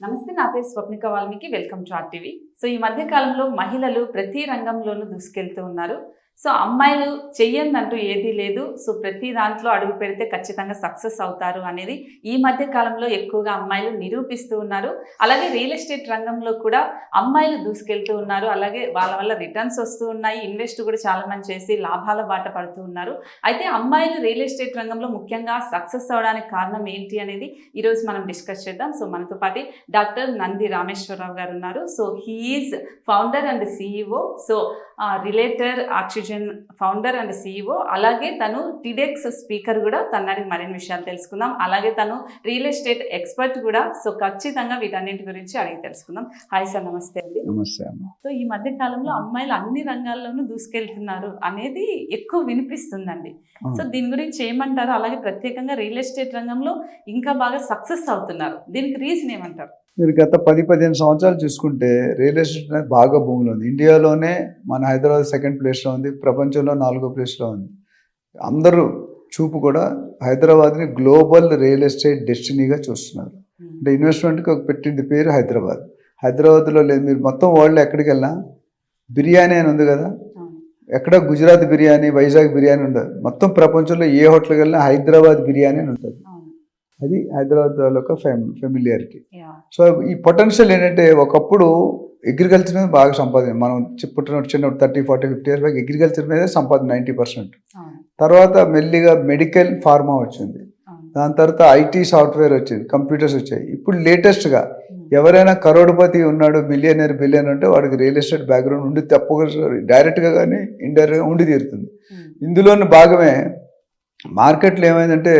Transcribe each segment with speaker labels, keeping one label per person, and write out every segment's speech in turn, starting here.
Speaker 1: నమస్తే, నా పేరు Swapnika Valmiki. Welcome to RTV. So ఈ మధ్య కాలంలో మహిళలు ప్రతి రంగంలోనూ దూసుకెళ్తూ ఉన్నారు. సో అమ్మాయిలు చెయ్యందంటూ ఏదీ లేదు. సో ప్రతి దాంట్లో అడుగు పెడితే ఖచ్చితంగా సక్సెస్ అవుతారు అనేది ఈ మధ్య కాలంలో ఎక్కువగా అమ్మాయిలు నిరూపిస్తూ ఉన్నారు. అలాగే రియల్ ఎస్టేట్ రంగంలో కూడా అమ్మాయిలు దూసుకెళ్తూ ఉన్నారు. అలాగే వాళ్ళ వల్ల రిటర్న్స్ వస్తూ ఉన్నాయి. ఇన్వెస్ట్ కూడా చాలా మంది చేసి లాభాల బాట పడుతూ ఉన్నారు. అయితే అమ్మాయిలు రియల్ ఎస్టేట్ రంగంలో ముఖ్యంగా సక్సెస్ అవడానికి కారణం ఏంటి అనేది ఈరోజు మనం డిస్కస్ చేద్దాం. సో మనతో పాటు డాక్టర్ నంది రామేశ్వరరావు గారు ఉన్నారు. So he is founder and CEO. So Realtor Oxygen founder and CEO. అలాగే తను టిడెక్స్ స్పీకర్ కూడా. తనని మరిన్ని విషయాలు తెలుసుకుందాం. అలాగే తను రియల్ ఎస్టేట్ ఎక్స్పర్ట్ కూడా. సో ఖచ్చితంగా వీటన్నింటి గురించి అడిగి తెలుసుకుందాం. హాయ్ సార్, నమస్తే అండి.
Speaker 2: నమస్తే అమ్మ.
Speaker 1: సో ఈ మధ్య కాలంలో అమ్మాయిలు అన్ని రంగాల్లోనూ దూసుకెళ్తున్నారు అనేది ఎక్కువ వినిపిస్తుందండి. సో దీని గురించి ఏమంటారు? అలాగే ప్రత్యేకంగా రియల్ ఎస్టేట్ రంగంలో ఇంకా బాగా సక్సెస్ అవుతున్నారు. దీనికి రీజన్ ఏమంటారు?
Speaker 2: మీరు గత 10-15 సంవత్సరాలు చూసుకుంటే రియల్ ఎస్టేట్ అనేది బాగా భూమిలో ఉంది. ఇండియాలోనే మన హైదరాబాద్ సెకండ్ ప్లేస్లో ఉంది, ప్రపంచంలో 4వ ప్లేస్లో ఉంది. అందరూ చూపు కూడా హైదరాబాద్ని గ్లోబల్ రియల్ ఎస్టేట్ డెస్టినీగా చూస్తున్నారు. అంటే ఇన్వెస్ట్మెంట్కి పెట్టింది పేరు హైదరాబాద్. హైదరాబాద్లో లేదు, మీరు మొత్తం వరల్డ్లో ఎక్కడికి వెళ్ళినా బిర్యానీ అని ఉంది కదా, ఎక్కడ గుజరాత్ బిర్యానీ, వైజాగ్ బిర్యానీ ఉండదు. మొత్తం ప్రపంచంలో ఏ హోటల్కి వెళ్ళినా హైదరాబాద్ బిర్యానీ అని ఉంటుంది. అది హైదరాబాద్ వాళ్ళ ఒక ఫెమిలియారిటీ. సో ఈ పొటెన్షియల్ ఏంటంటే, ఒకప్పుడు అగ్రికల్చర్ మీద బాగా సంపాదన, మనం పుట్టినప్పుడు చిన్నప్పుడు 30-40-50 ఇయర్స్ బ్యాక్ అగ్రికల్చర్ మీద సంపాదన 90%. తర్వాత మెల్లిగా మెడికల్ ఫార్మా వచ్చింది, దాని తర్వాత ఐటీ సాఫ్ట్వేర్ వచ్చింది, కంప్యూటర్స్ వచ్చాయి. ఇప్పుడు లేటెస్ట్గా ఎవరైనా కరోడ్పతి ఉన్నాడు, బిలియనర్ అంటే వాడికి రియల్ ఎస్టేట్ బ్యాక్గ్రౌండ్ ఉండి తప్పకుండా డైరెక్ట్గా కానీ ఇండైరెక్ట్గా ఉండి తీరుతుంది. ఇందులోని భాగమే మార్కెట్లో ఏమైందంటే,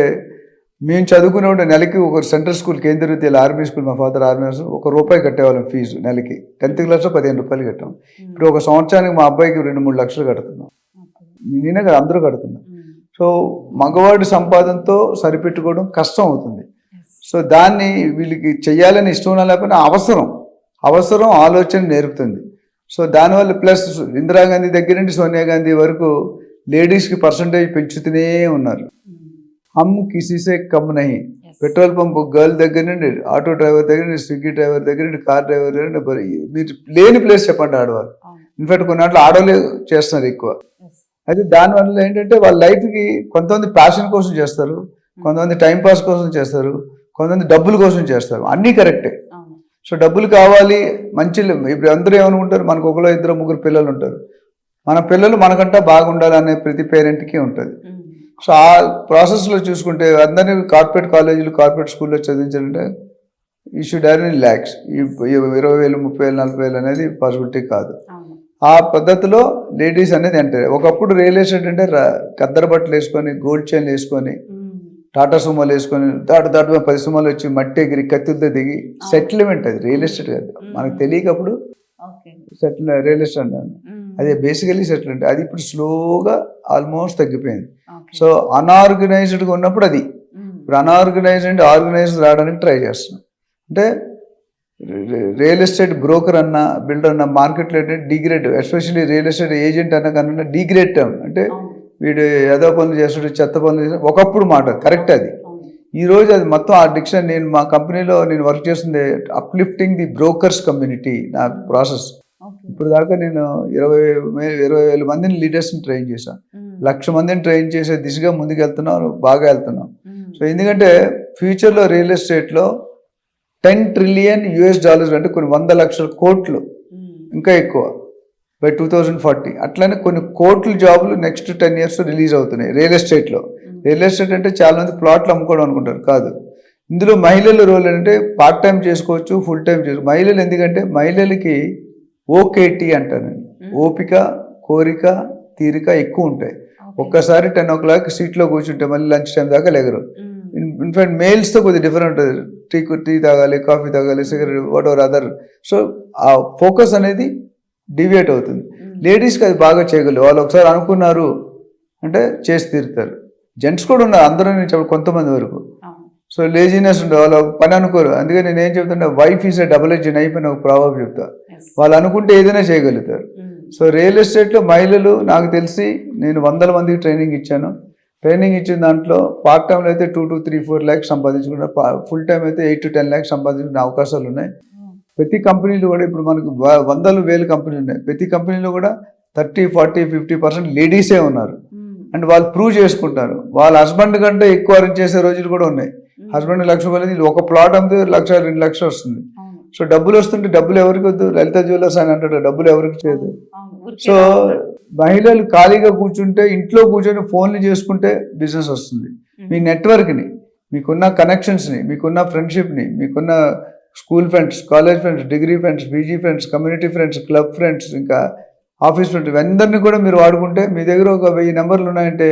Speaker 2: మేము చదువుకునేవాడు నెలకి ఒక central school, Kendriya Vidyalaya army school, మా ఫాదర్ ఆర్మీ స్కూల్, ₹1 కట్టేవాళ్ళం ఫీజు నెలకి. 10th క్లాస్లో ₹15 కట్టాం. ఇప్పుడు ఒక సంవత్సరానికి మా అబ్బాయికి 2-3 లక్షలు కడుతున్నాం. నేనే కదా, అందరూ కడుతున్నాం. సో మగవాడి సంపాదనతో సరిపెట్టుకోవడం కష్టం అవుతుంది. సో దాన్ని వీళ్ళకి చెయ్యాలని ఇష్టం లేకపోయినా అవసరం ఆలోచన నేర్పుతుంది. సో దానివల్ల ప్లస్ ఇందిరాగాంధీ దగ్గర నుండి సోనియా గాంధీ వరకు లేడీస్కి పర్సంటేజ్ పెంచుతూనే ఉన్నారు. హమ్ కిసీసే కమ్ నహీ. పెట్రోల్ పంప్ గర్ల్ దగ్గర నుండి, ఆటో డ్రైవర్ దగ్గర నుండి, స్విగ్గీ డ్రైవర్ దగ్గర నుండి, కార్ డ్రైవర్ దగ్గర నుండి, మీరు లేని ప్లేస్ చెప్పండి ఆడవాళ్ళు. ఇన్ఫాక్ట్ కొన్నింటిలో ఆడవాళ్ళే చేస్తున్నారు ఎక్కువ. అయితే దానివల్ల ఏంటంటే వాళ్ళ లైఫ్కి కొంతమంది ప్యాషన్ కోసం చేస్తారు, కొంతమంది టైంపాస్ కోసం చేస్తారు, కొంతమంది డబ్బుల కోసం చేస్తారు. అన్నీ కరెక్టే. సో డబ్బులు కావాలి, మంచి. ఇప్పుడు అందరూ ఏమనుకుంటారు, మనకు 1-2-3 పిల్లలు ఉంటారు, మన పిల్లలు మనకంటా బాగుండాలనే ప్రతి పేరెంట్కి ఉంటుంది. సో ఆ ప్రాసెస్లో చూసుకుంటే అందరినీ కార్పొరేట్ కాలేజీలు, కార్పొరేట్ స్కూల్లో చదివించాలంటే you should earn in lakhs. 20,000, 30,000, 40,000 అనేది పాసిబిలిటీ కాదు. ఆ పద్ధతిలో లేడీస్ అనేది అంటే, ఒకప్పుడు రియల్ ఎస్టేట్ అంటే కద్దరు బట్టలు వేసుకొని, గోల్డ్ చైన్లు వేసుకొని, టాటా సుమోలు వేసుకొని, దాటు 10 సుమోలు వచ్చి మట్టి ఎగిరి కత్తులతో దిగి సెటిల్మెంట్. అది రియల్ ఎస్టేట్ కాదు, మనకు తెలియకప్పుడు రియల్ ఎస్టేట్ అన్నాను. అదే బేసికలీ సెటిల్మెంట్. అది ఇప్పుడు స్లోగా ఆల్మోస్ట్ తగ్గిపోయింది. సో అన్ఆర్గనైజ్డ్గా ఉన్నప్పుడు అది, ఇప్పుడు అన్ఆర్గనైజ్డ్ అండ్ ఆర్గనైజ్డ్ రావడానికి ట్రై చేస్తున్నాం. అంటే రియల్ ఎస్టేట్ బ్రోకర్ అన్న, బిల్డర్ అన్న మార్కెట్లో ఏంటంటే degrade, especially real estate agent అన్న కన్నా డిగ్రేడ్ టర్మ్. అంటే వీడు ఏదో పనులు చేస్తాడు, చెత్త పనులు చేస్తాడు, ఒకప్పుడు మాట కరెక్ట్. అది ఈరోజు అది మొత్తం ఆ డిక్షన్. నేను మా కంపెనీలో నేను వర్క్ చేస్తుంది అప్లిఫ్టింగ్ ది బ్రోకర్స్ కమ్యూనిటీ. నా ప్రాసెస్ ఇప్పుడు దాకా నేను 20,000 మందిని లీడర్స్ని ట్రైన్ చేశాను, 1,00,000 మందిని ట్రైన్ చేసే దిశగా ముందుకు వెళ్తున్నాను, బాగా వెళ్తున్నాం. సో ఎందుకంటే ఫ్యూచర్లో రియల్ ఎస్టేట్లో $10 trillion అంటే కొన్ని 100 లక్షల కోట్లు, ఇంకా ఎక్కువ బై 2040. అట్లనే కొన్ని కోట్ల జాబులు నెక్స్ట్ 10 years రిలీజ్ అవుతున్నాయి రియల్ ఎస్టేట్లో. రియల్ ఎస్టేట్ అంటే చాలా మంది ప్లాట్లు అమ్ముకోవడం అనుకుంటారు, కాదు. ఇందులో మహిళల రోల్ అంటే పార్ట్ టైం చేసుకోవచ్చు, ఫుల్ టైం చేసుకోవచ్చు. మహిళలు ఎందుకంటే మహిళలకి OKT అంటాను, ఓపిక, కోరిక, తీరిక ఎక్కువ ఉంటాయి. ఒక్కసారి 10 o'clock సీట్లో కూర్చుంటే మళ్ళీ లంచ్ టైం దాకా లేగరు. ఇన్ఫాక్ట్ మేల్స్తో కొద్దిగా డిఫరెంట్ ఉంటుంది. టీ తాగాలి, కాఫీ తాగాలి, cigarette, what ever other. So ఆ ఫోకస్ అనేది డివియేట్ అవుతుంది. లేడీస్కి అది బాగా చేయగలరు. వాళ్ళు ఒకసారి అనుకున్నారు అంటే చేసి తీరుతారు. జెంట్స్ కూడా ఉన్నారు, అందరూ నేను చెప్పాను కొంతమంది వరకు. సో లేజినెస్ ఉండే వాళ్ళు పని అనుకోరు. అందుకే నేను ఏం చెప్తుంటే, wife is a double edge knife అని ఒక ప్రావర్బ్ చెప్తా. వాళ్ళు అనుకుంటే ఏదైనా చేయగలుగుతారు. సో రియల్ ఎస్టేట్లో మహిళలు, నాకు తెలిసి నేను 100 మందికి ట్రైనింగ్ ఇచ్చాను. ట్రైనింగ్ ఇచ్చిన దాంట్లో పార్ట్ టైంలో అయితే 2 to 3, 4 lakhs సంపాదించుకుంటారు, ఫుల్ టైం అయితే 8 to 10 lakhs సంపాదించుకునే అవకాశాలు ఉన్నాయి. ప్రతి కంపెనీలు కూడా ఇప్పుడు మనకు వందలు వేలు కంపెనీలు ఉన్నాయి. ప్రతి కంపెనీలో కూడా 30, 40, 50% లేడీసే ఉన్నారు. అండ్ వాళ్ళు ప్రూవ్ చేసుకుంటారు. వాళ్ళ హస్బెండ్ కంటే ఎక్కువ అర్న్ చేసే రోజులు కూడా ఉన్నాయి. హస్బెండ్ ₹1,00,000 ఒక ప్లాట్ అమ్మితే 1,00,000, 2,00,000 వస్తుంది. సో డబ్బులు వస్తుంటే డబ్బులు ఎవరికి వద్దు? లలిత జ్యువెలర్స్ అని అంటాడు, డబ్బులు ఎవరికి చేయదు. సో మహిళలు ఖాళీగా కూర్చుంటే, ఇంట్లో కూర్చొని ఫోన్లు చేసుకుంటే బిజినెస్ వస్తుంది. మీ నెట్వర్క్ని, మీకున్న కనెక్షన్స్ని, మీకున్న ఫ్రెండ్షిప్ని, మీకున్న school friends, college friends, degree friends, PG friends, community friends, club friends, ఇంకా ఆఫీస్ ఫ్రెండ్స్, ఇవన్నీ కూడా మీరు వాడుకుంటే మీ దగ్గర ఒక 1000 నెంబర్లు ఉన్నాయంటే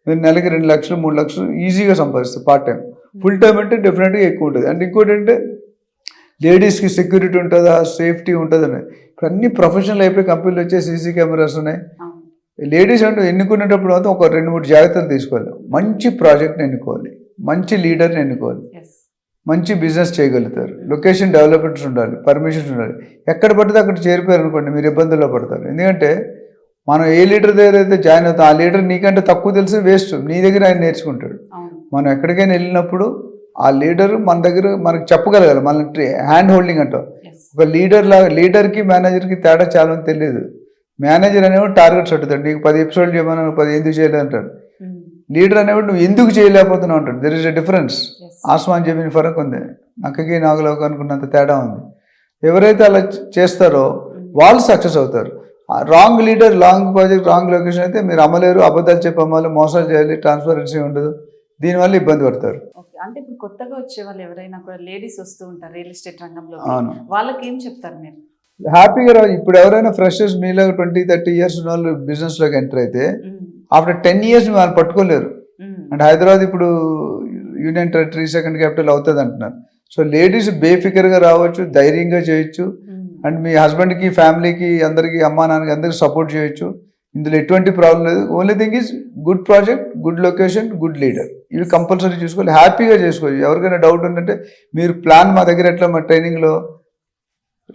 Speaker 2: మీరు నెలకి 2 లక్షలు 3 లక్షలు ఈజీగా సంపాదిస్తారు. Part time. ఫుల్ టైం అంటే డెఫినెట్గా ఎక్కువ ఉంటుంది. అండ్ ఇంకోటి అంటే లేడీస్కి సెక్యూరిటీ ఉంటుందా, సేఫ్టీ ఉంటుందని. ఇప్పుడు అన్ని ప్రొఫెషనల్ అయిపోయి కంపెనీలు వచ్చే సీసీ కెమెరాస్ ఉన్నాయి. లేడీస్ అంటూ ఎన్నుకునేటప్పుడు మాత్రం ఒక 2-3 జాగ్రత్తలు తీసుకోవాలి. మంచి ప్రాజెక్ట్ని ఎన్నుకోవాలి, మంచి లీడర్ని ఎన్నుకోవాలి, మంచి బిజినెస్ చేయగలుగుతారు, లొకేషన్ డెవలప్మెంట్స్ ఉండాలి, పర్మిషన్స్ ఉండాలి. ఎక్కడ పడితే అక్కడ చేరిపోయారు అనుకోండి, మీరు ఇబ్బందుల్లో పడతారు. ఎందుకంటే మనం ఏ లీడర్ దగ్గర అయితే జాయిన్ అవుతాం, ఆ లీడర్ నీకంటే తక్కువ తెలిసి వేస్ట్, నీ దగ్గర ఆయన నేర్చుకుంటాడు. మనం ఎక్కడికైనా వెళ్ళినప్పుడు ఆ లీడర్ మన దగ్గర మనకు చెప్పగలగాలి, మన హ్యాండ్ హోల్డింగ్ అంటాం. ఒక లీడర్కి మేనేజర్కి తేడా చాలా మంది తెలియదు. మేనేజర్ అనేవాడు టార్గెట్స్ పెడతాడు, నీకు 10 ఎపిసోడ్లు చేయమని 10 ఎందుకు చేయలేదు అంటాడు. లీడర్ అనేవాడు నువ్వు ఎందుకు చేయలేకపోతున్నావు అంటాడు. There is a difference. ఆస్మాన్ జమీన్ ఫరక్ ఉంది, నక్కకి నాగులోకి అనుకున్నంత తేడా ఉంది. ఎవరైతే అలా చేస్తారో వాళ్ళు సక్సెస్ అవుతారు. Wrong leader, wrong project, wrong location అయితే మీరు అమ్మలేరు, అబద్ధాలు చెప్పి అమ్మాలి, మోసాలు చేయాలి, ట్రాన్స్పరెన్సీ ఉండదు, దీనివల్ల ఇబ్బంది పడతారు.
Speaker 1: అంటే ఇప్పుడు కొత్తగా వచ్చే వాళ్ళు ఎవరైనా కూడా లేడీస్ వస్తూ ఉంటారు రియల్ ఎస్టేట్ రంగంలో,
Speaker 2: అవును,
Speaker 1: వాళ్ళకి ఏం చెప్తారు మీరు?
Speaker 2: హ్యాపీగా రావు. ఇప్పుడు ఎవరైనా ఫ్రెషర్స్ మీలో 20-30 years ఉన్న వాళ్ళు బిజినెస్లోకి ఎంటర్ అయితే ఆఫ్టర్ 10 years వాళ్ళు పట్టుకోలేరు. అండ్ హైదరాబాద్ ఇప్పుడు యూనియన్ టెరిటరీ సెకండ్ క్యాపిటల్ అవుతుంది అంటున్నారు. సో లేడీస్ బేఫికర్గా రావచ్చు, ధైర్యంగా చేయొచ్చు. అండ్ మీ హస్బెండ్కి, ఫ్యామిలీకి, అందరికీ, అమ్మా నాన్నకి అందరికి సపోర్ట్ చేయొచ్చు. ఇందులో ఎటువంటి ప్రాబ్లం లేదు. Only thing is good project, good location, good leader. ఇవి కంపల్సరీ చూసుకోవాలి, హ్యాపీగా చేసుకోవచ్చు. ఎవరికైనా డౌట్ ఉందంటే మీరు ప్లాన్ మా దగ్గర ఎట్లా, మా ట్రైనింగ్లో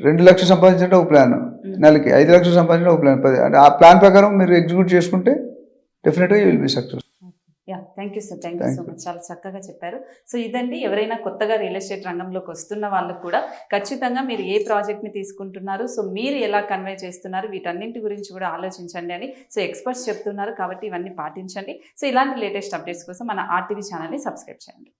Speaker 2: 2 లక్షలు సంపాదించే ఒక ప్లాన్, నెలకి 5 లక్షలు సంపాదించే ఒక ప్లాన్, 10 అంటే ఆ ప్లాన్ ప్రకారం మీరు ఎగ్జిక్యూట్ చేసుకుంటే డెఫినెట్గా you will be success.
Speaker 1: Thank you sir, thank you so much, చాలా చక్కగా చెప్పారు. సో ఇదండి, ఎవరైనా కొత్తగా రియల్ ఎస్టేట్ రంగంలోకి వస్తున్న వాళ్ళకు కూడా ఖచ్చితంగా మీరు ఏ ప్రాజెక్ట్ని తీసుకుంటున్నారు, సో మీరు ఎలా కన్వే చేస్తున్నారు, వీటన్నింటి గురించి కూడా ఆలోచించండి అని సో ఎక్స్పర్ట్స్ చెప్తున్నారు. కాబట్టి ఇవన్నీ పాటించండి. సో ఇలాంటి లేటెస్ట్ అప్డేట్స్ కోసం మన RTV ఛానల్ని సబ్స్క్రైబ్ చేయండి.